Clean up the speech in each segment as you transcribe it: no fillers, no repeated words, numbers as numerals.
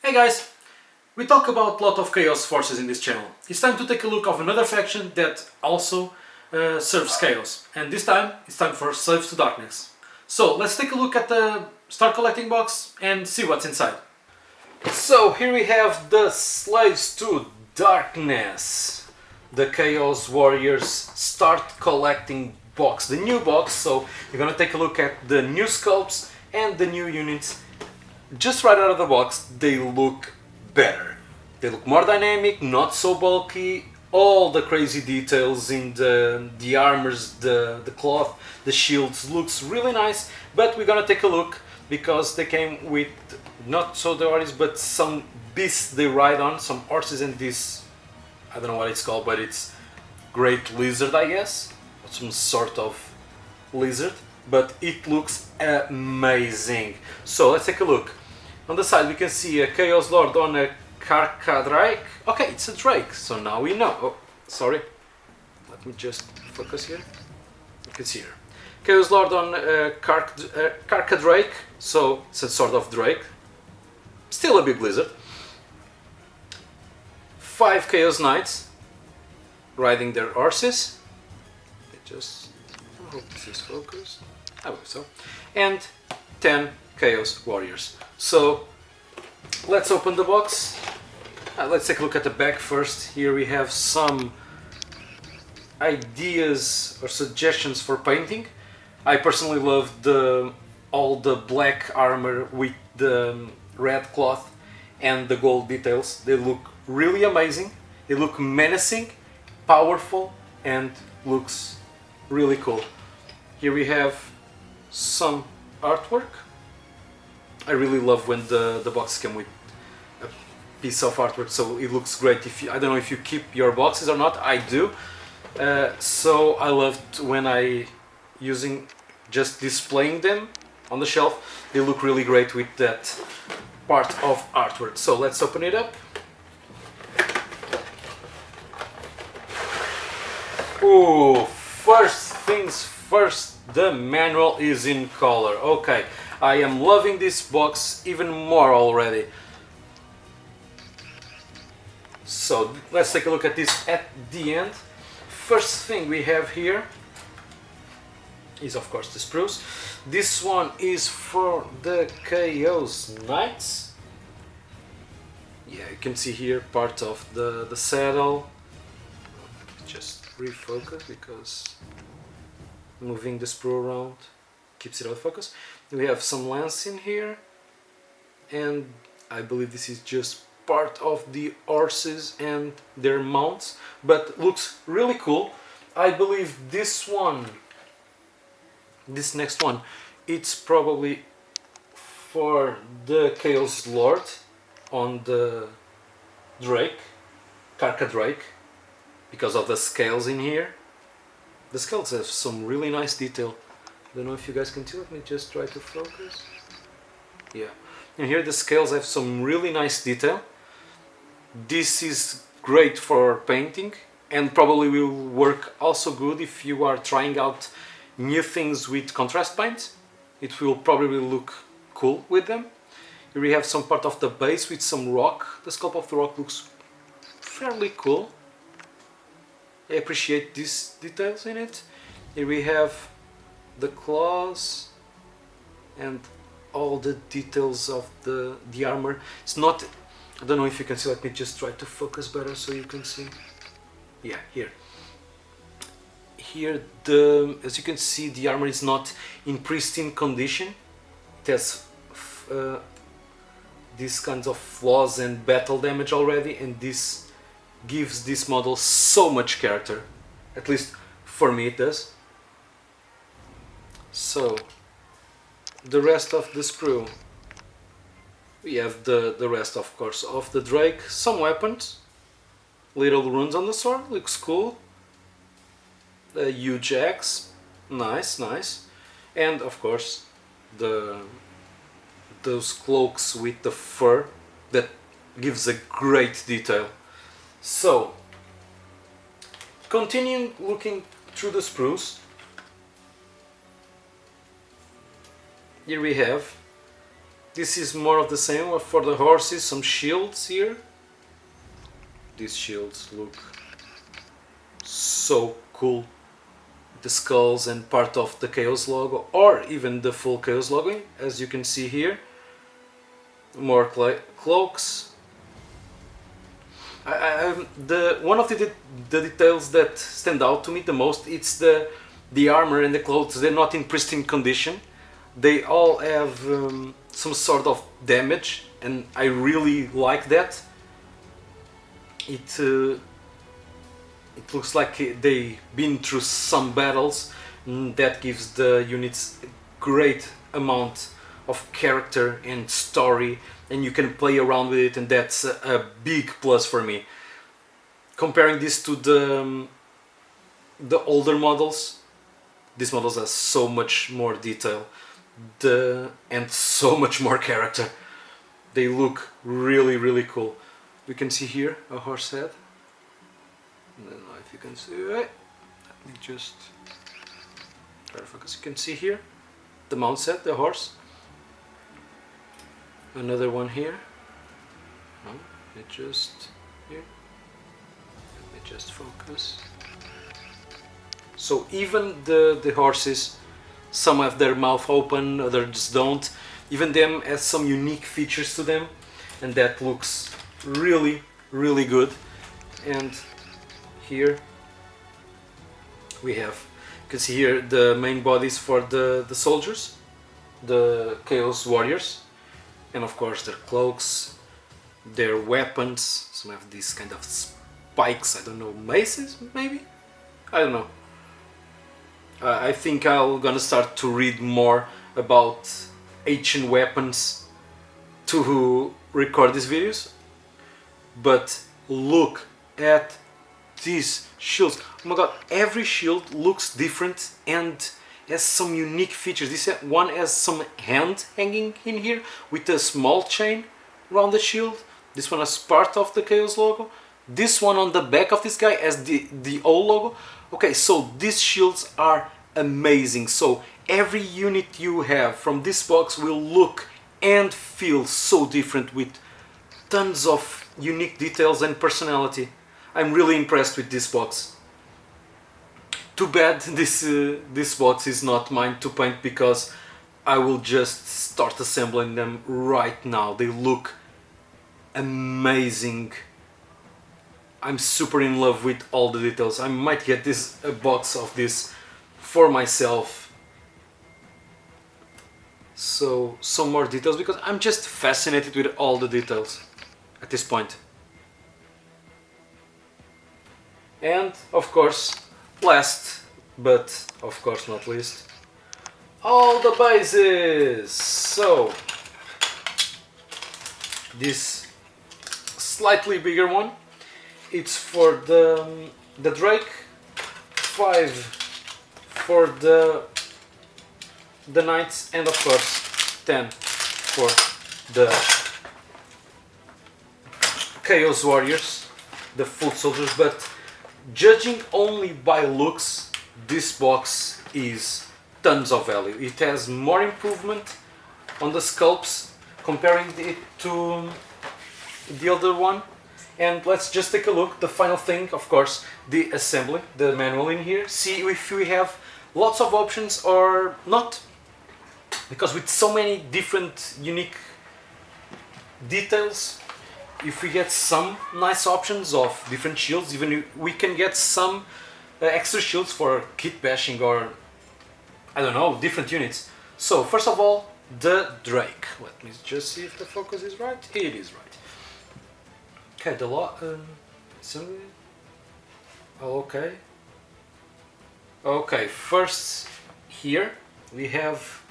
Hey guys! We talk about a lot of chaos forces in this channel. It's time to take a look of another faction that also serves chaos. And this time, it's time for Slaves to Darkness. So let's take a look at the Start Collecting box and see what's inside. So here we have the Slaves to Darkness. The Chaos Warriors Start Collecting box. The new box, so we're gonna take a look at the new sculpts and the new units. Just right out of the box, they look better. They look more dynamic, not so bulky. All the crazy details in the armors, the cloth, the shields looks really nice. But we're gonna take a look because they came with not so the horses, but some beasts they ride on, some horses and this, I don't know what it's called, but it's great lizard, I guess, some sort of lizard. But it looks amazing. So let's take a look. On the side we can see a Chaos Lord on a Carcadrake. Okay, it's a Drake, so now we know. Oh, sorry. Let me just focus here. You can see here. Chaos Lord on a Carcadrake, so it's a sort of Drake. Still a big lizard. 5 Chaos Knights riding their horses. I hope this is focused. I hope so. And 10 Chaos Warriors. So let's open the box. Let's take a look at the back first. Here we have some ideas or suggestions for painting. I personally love all the black armor with the red cloth and the gold details. They look really amazing. They look menacing, powerful, and looks really cool. Here we have some artwork. I really love when the boxes come with a piece of artwork, so it looks great. I don't know if you keep your boxes or not. I do. So I loved when just displaying them on the shelf. They look really great with that part of artwork. So let's open it up. Ooh, first things first, the manual is in color. Okay, I am loving this box even more already. So let's take a look at this at the end. First thing we have here is of course the spruce. This one is for the Chaos Knights. Yeah, you can see here part of the saddle. Just refocus because moving the sprue around keeps it out of focus. We have some lance in here, and I believe this is just part of the horses and their mounts, but looks really cool. I believe this next one, it's probably for the Chaos Lord on the Drake, Carcadrake, because of the scales in here. The scales have some really nice detail. Don't know if you guys can see. Let me just try to focus. Yeah, and here the scales have some really nice detail. This is great for painting and probably will work also good if you are trying out new things with contrast paints. It will probably look cool with them. Here we have some part of the base with some rock. The sculpt of the rock looks fairly cool. I appreciate these details in it. Here we have the claws and all the details of the armor. It's not, I don't know if you can see, let me just try to focus better so you can see. Yeah, here. Here, as you can see, the armor is not in pristine condition. It has these kinds of flaws and battle damage already, and this gives this model so much character. At least for me it does. So the rest of the sprue, we have the rest of course of the Drake, some weapons, little runes on the sword, looks cool, a huge axe, nice, and of course those cloaks with the fur that gives a great detail. So, continuing looking through the sprues, here we have this is more of the same for the horses, some shields here. These shields look so cool. The skulls and part of the Chaos logo, or even the full Chaos logo, as you can see here. More cloaks. One of the details that stand out to me the most, it's the armor and the clothes. They're not in pristine condition. They all have some sort of damage, and I really like that. It looks like they've been through some battles, and that gives the units a great amount of character and story, and you can play around with it, and that's a big plus for me. Comparing this to the older models, these models have so much more detail and so much more character. They look really cool. We can see here a horse head. I don't know if you can see it. Let me just try to focus. You can see here the mount set, the horse. Another one here. No, it just here. Let me just focus. So even the horses, some have their mouth open, others don't. Even them has some unique features to them, and that looks really good. And here we have, you can see here the main bodies for the soldiers, the Chaos Warriors, and of course their cloaks, their weapons. Some have these kind of spikes, I don't know, maces maybe? I don't know. I think I'm gonna start to read more about ancient weapons to record these videos. But look at these shields. Oh my god, every shield looks different and has some unique features. This one has some hand hanging in here with a small chain around the shield. This one has part of the Chaos logo. This one on the back of this guy has the O logo. Okay, so these shields are amazing. So every unit you have from this box will look and feel so different with tons of unique details and personality. I'm really impressed with this box. Too bad this box is not mine to paint, because I will just start assembling them right now. They look amazing. I'm super in love with all the details. I might get a box of this for myself. So some more details, because I'm just fascinated with all the details at this point. And of course, last but of course not least, all the bases. So this slightly bigger one, it's for the Drake, 5 for the Knights, and of course 10 for the Chaos Warriors, the full soldiers. But judging only by looks, this box is tons of value. It has more improvement on the sculpts comparing it to the other one. And let's just take a look. The final thing, of course, the assembly, the manual in here. See if we have lots of options or not. Because with so many different unique details, if we get some nice options of different shields, even we can get some extra shields for kit bashing or, I don't know, different units. So first of all, the Drake. Let me just see if the focus is right. It is right. Okay, the assembly. Oh, okay. Okay, first here we have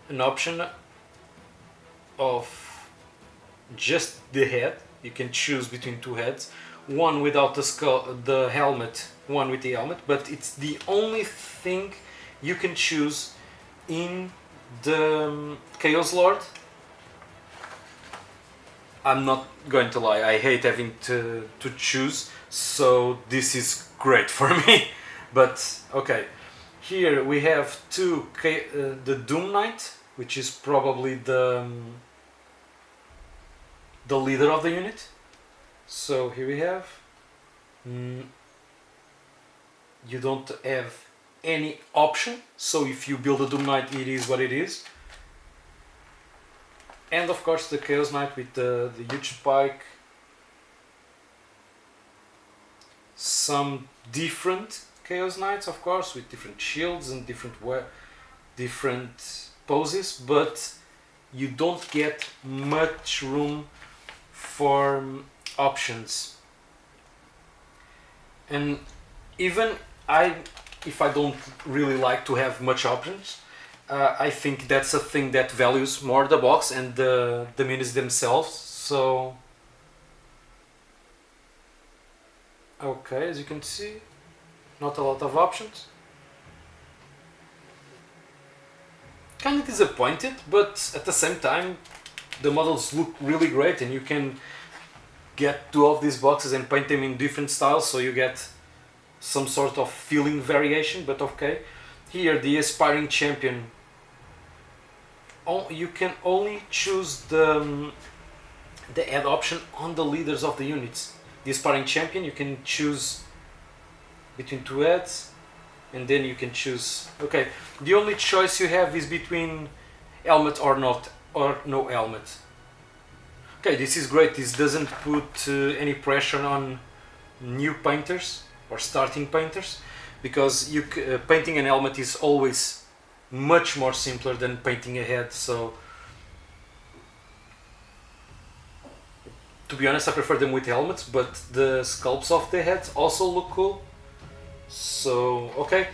an option of just the head. You can choose between two heads, one without the skull, the helmet, one with the helmet, but it's the only thing you can choose in the Chaos Lord. I'm not going to lie, I hate having to choose, so this is great for me. But okay, here we have the Doom Knight, which is probably the the leader of the unit. So here we have, you don't have any option, so if you build a Doom Knight, it is what it is. And of course the Chaos Knight with the huge spike, some different Chaos Knights of course with different shields and different poses, but you don't get much room for options. And even if I don't really like to have much options, I think that's a thing that values more the box and the minis themselves. So okay, as you can see, not a lot of options. Kind of disappointed, but at the same time the models look really great, and you can get two of these boxes and paint them in different styles, so you get some sort of feeling variation. But okay, here the aspiring champion, you can only choose the add option on the leaders of the units. The aspiring champion, you can choose between two ads, and then you can choose, okay, the only choice you have is between helmet or not, or no helmet. Okay, this is great. This doesn't put any pressure on new painters or starting painters, because painting an helmet is always much more simpler than painting a head. So to be honest, I prefer them with helmets, but the sculpts of the heads also look cool. So okay,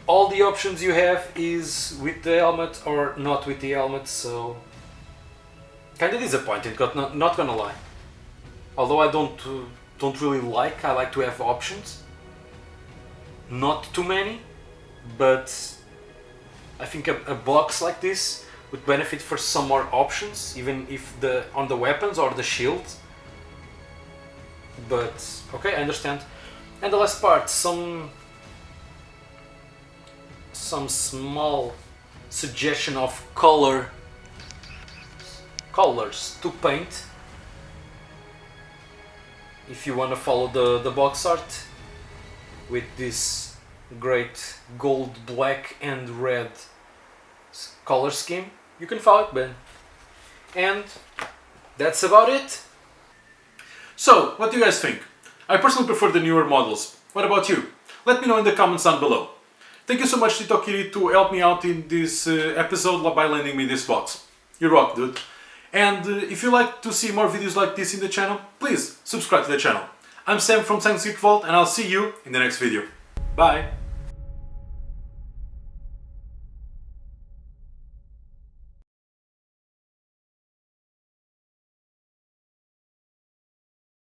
all the options you have is with the helmet or not with the helmet, so kind of disappointed, not gonna lie. Although I don't really like, I like to have options, not too many, but I think a box like this would benefit for some more options, even if on the weapons or the shields. But okay, I understand. And the last part, some small suggestion of colors to paint if you want to follow the box art with this great gold, black and red color scheme. You can follow it, Ben. And that's about it. So, what do you guys think? I personally prefer the newer models. What about you? Let me know in the comments down below. Thank you so much, Tito Kiri, to help me out in this episode by lending me this box. You rock, dude. And if you like to see more videos like this in the channel, please subscribe to the channel. I'm Sam from Science Geek Vault, and I'll see you in the next video. Bye!